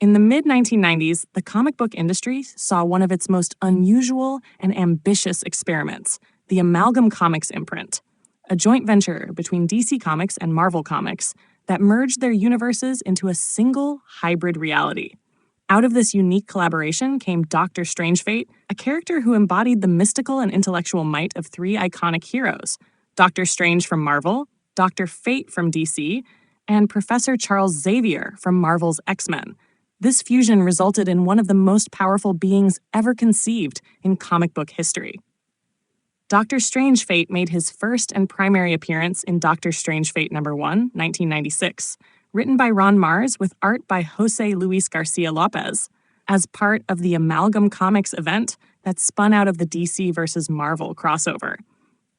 In the mid-1990s, the comic book industry saw one of its most unusual and ambitious experiments, the Amalgam Comics imprint, a joint venture between DC Comics and Marvel Comics that merged their universes into a single hybrid reality. Out of this unique collaboration came Doctor Strangefate, a character who embodied the mystical and intellectual might of three iconic heroes: Doctor Strange from Marvel, Dr. Fate from DC, and Professor Charles Xavier from Marvel's X-Men. This fusion resulted in one of the most powerful beings ever conceived in comic book history. Doctor Strangefate made his first and primary appearance in Doctor Strangefate #1, 1996, written by Ron Mars with art by Jose Luis Garcia Lopez, as part of the Amalgam Comics event that spun out of the DC versus Marvel crossover.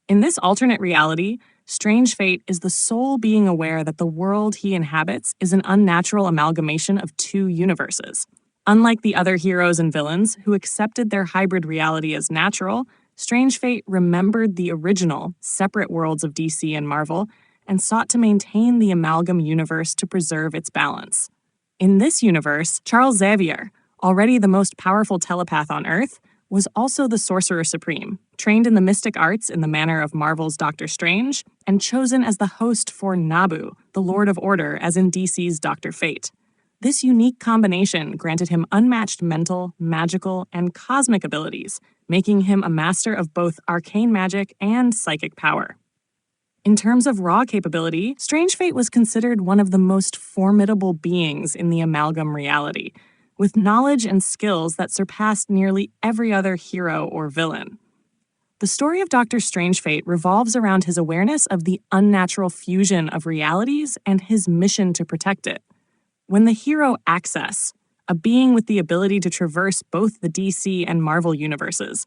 In this alternate reality, Strangefate is the sole being aware that the world he inhabits is an unnatural amalgamation of two universes. Unlike the other heroes and villains who accepted their hybrid reality as natural, Strangefate remembered the original, separate worlds of DC and Marvel and sought to maintain the Amalgam universe to preserve its balance. In this universe, Charles Xavier, already the most powerful telepath on Earth, was also the Sorcerer Supreme, trained in the mystic arts in the manner of Marvel's Doctor Strange, and chosen as the host for Nabu, the Lord of Order, as in DC's Dr. Fate. This unique combination granted him unmatched mental, magical, and cosmic abilities, making him a master of both arcane magic and psychic power. In terms of raw capability, Strangefate was considered one of the most formidable beings in the Amalgam reality, with knowledge and skills that surpassed nearly every other hero or villain. The story of Doctor Strangefate revolves around his awareness of the unnatural fusion of realities and his mission to protect it. When the hero Access, a being with the ability to traverse both the DC and Marvel universes,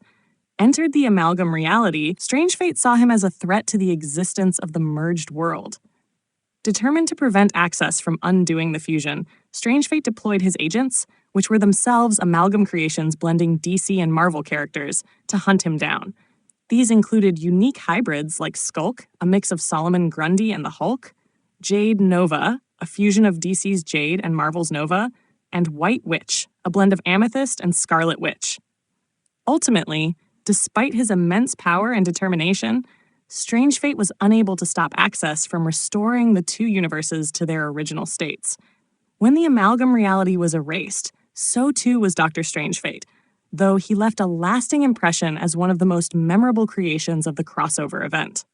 entered the Amalgam reality, Strangefate saw him as a threat to the existence of the merged world. Determined to prevent Access from undoing the fusion, Strangefate deployed his agents, which were themselves Amalgam creations blending DC and Marvel characters, to hunt him down. These included unique hybrids like Skulk, a mix of Solomon Grundy and the Hulk, Jade Nova, a fusion of DC's Jade and Marvel's Nova, and White Witch, a blend of Amethyst and Scarlet Witch. Ultimately, despite his immense power and determination, Strangefate was unable to stop Access from restoring the two universes to their original states. When the Amalgam reality was erased, so too was Doctor Strangefate, though he left a lasting impression as one of the most memorable creations of the crossover event.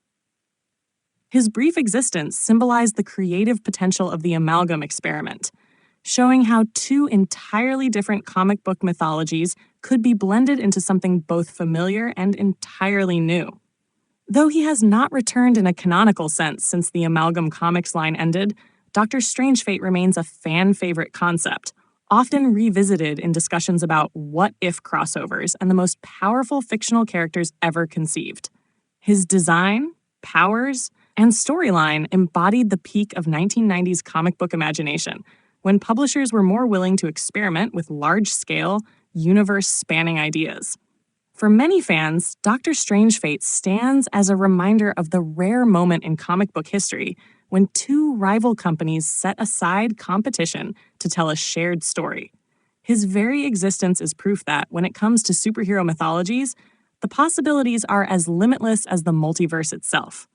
His brief existence symbolized the creative potential of the Amalgam experiment, showing how two entirely different comic book mythologies could be blended into something both familiar and entirely new. Though he has not returned in a canonical sense since the Amalgam Comics line ended, Doctor Strangefate remains a fan-favorite concept, often revisited in discussions about what-if crossovers and the most powerful fictional characters ever conceived. His design, powers, and storyline embodied the peak of 1990s comic book imagination, when publishers were more willing to experiment with large-scale, universe-spanning ideas. For many fans, Doctor Strangefate stands as a reminder of the rare moment in comic book history when two rival companies set aside competition to tell a shared story. His very existence is proof that, when it comes to superhero mythologies, the possibilities are as limitless as the multiverse itself.